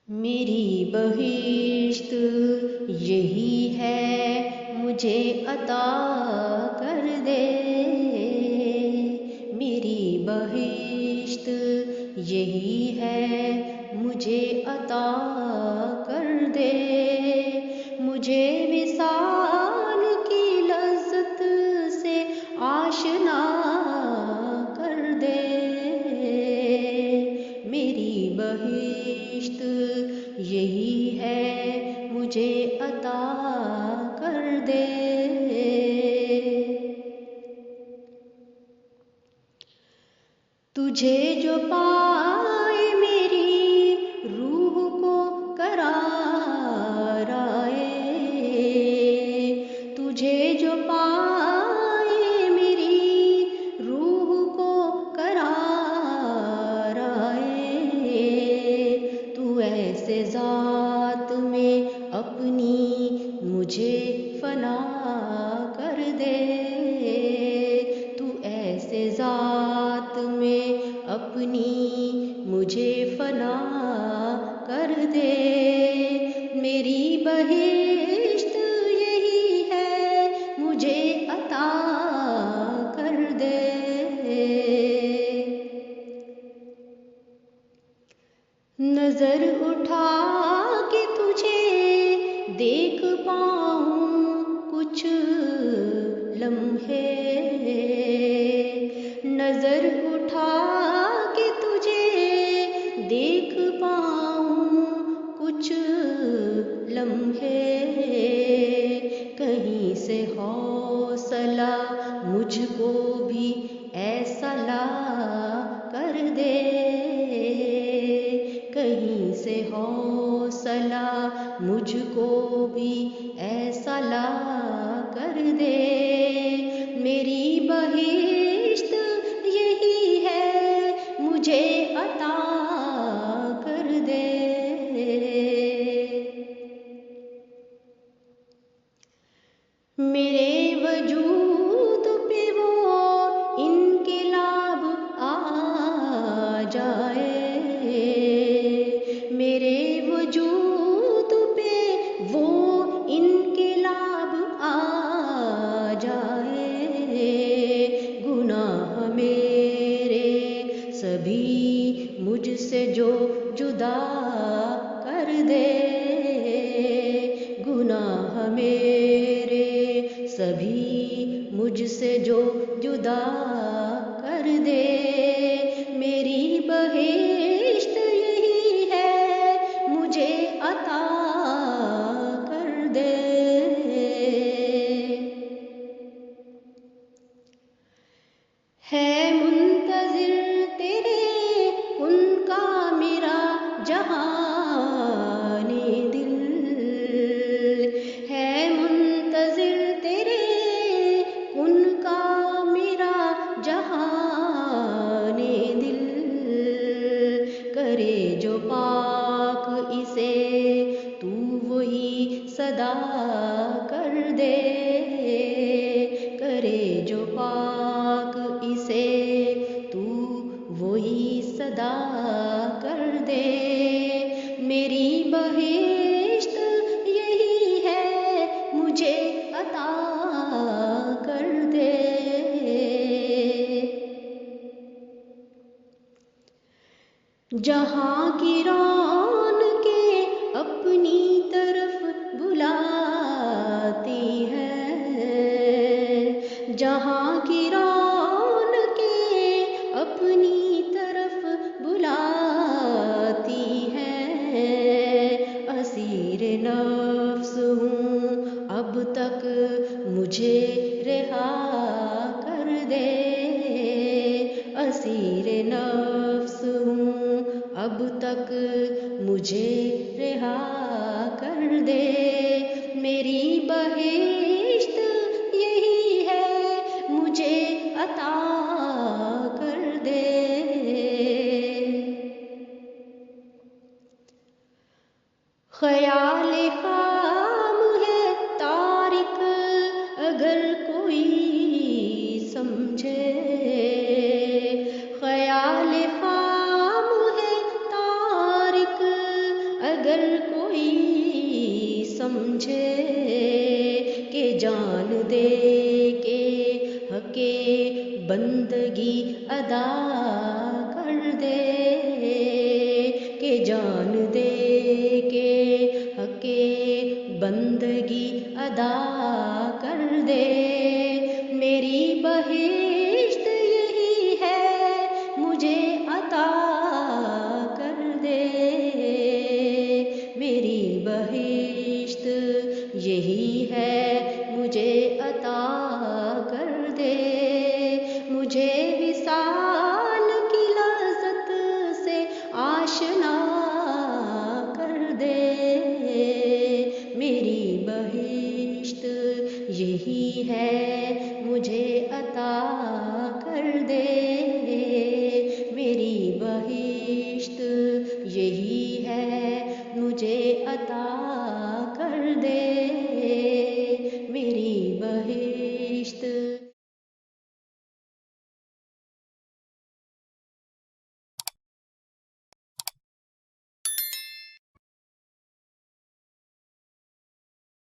میری بہشت یہی ہے، مجھے عطا کر دے۔ میری بہشت یہی ہے، مجھے عطا کر دے۔ مجھے وصال کی لذت سے آشنا کر دے۔ میری بہشت یہی ہے، مجھے عطا کر دے۔ تجھے جو پائے میری روح کو قرار آئے، تجھے جو پائے میری روح کو قرار آئے، تو ایسے ذات میں اپنی مجھے فنا کر دے۔ تو ایسے ذات میں اپنی مجھے فنا کر دے۔ میری بہشت یہی ہے، مجھے عطا کر دے۔ نظر اٹھا کے تجھے دیکھ پاؤں کچھ لمحے، نظر اٹھا کے تجھے دیکھ پاؤں کچھ لمحے، کہیں سے حوصلہ مجھ کو بھی ایسا لا کر دے، کہیں سے حوصلہ مجھ کو بھی ایسا لا کر دے۔ میری بہشت یہی ہے، مجھے عطا کر دے۔ میرے وجود پہ وہ انقلاب آ جائے، میرے وجود پہ وہ انقلاب آ جائے، گناہ میرے سبھی مجھ سے جو جدا کر دے، گناہ میرے سبھی مجھ سے جو جدا کر دے۔ میری بہشت یہی ہے، مجھے عطا کر دے۔ ہے منتظر تیرے ان کا میرا جہان دل، ہے منتظر تیرے ان کا میرا جہان دل، کرے جو پاک اسے تو وہی صدا کر دے، کرے جو پاک اسے تو وہی صدا کر دے۔ میری بہشت یہی ہے، مجھے عطا کر دے۔ جہاں کی رونقیں اپنی طرف بلاتی ہیں، جہاں کی رونقیں اپنی طرف بلاتی ہیں، اسیر نفس ہوں اب تک مجھے رہا کر دے، اسیر نفس ہوں اب تک مجھے رہا کر دے۔ میری بہشت یہی ہے، مجھے عطا کر دے۔ خیال خام ہے تارک اگر کوئی سمجھے، خیال خام ہے تارک مجھے کہ جان دے کے حق بندگی ادا کر دے، کہ جان دے کے حق بندگی ادا کر دے۔ میری بہشت یہی ہے مجھے عطا کر دے، میری بہشت یہی ہے مجھے عطا کر دے۔ مجھے وصال کی لذت سے آشنا کر دے، میری بہشت یہی ہے مجھے عطا کر دے، میری بہشت یہی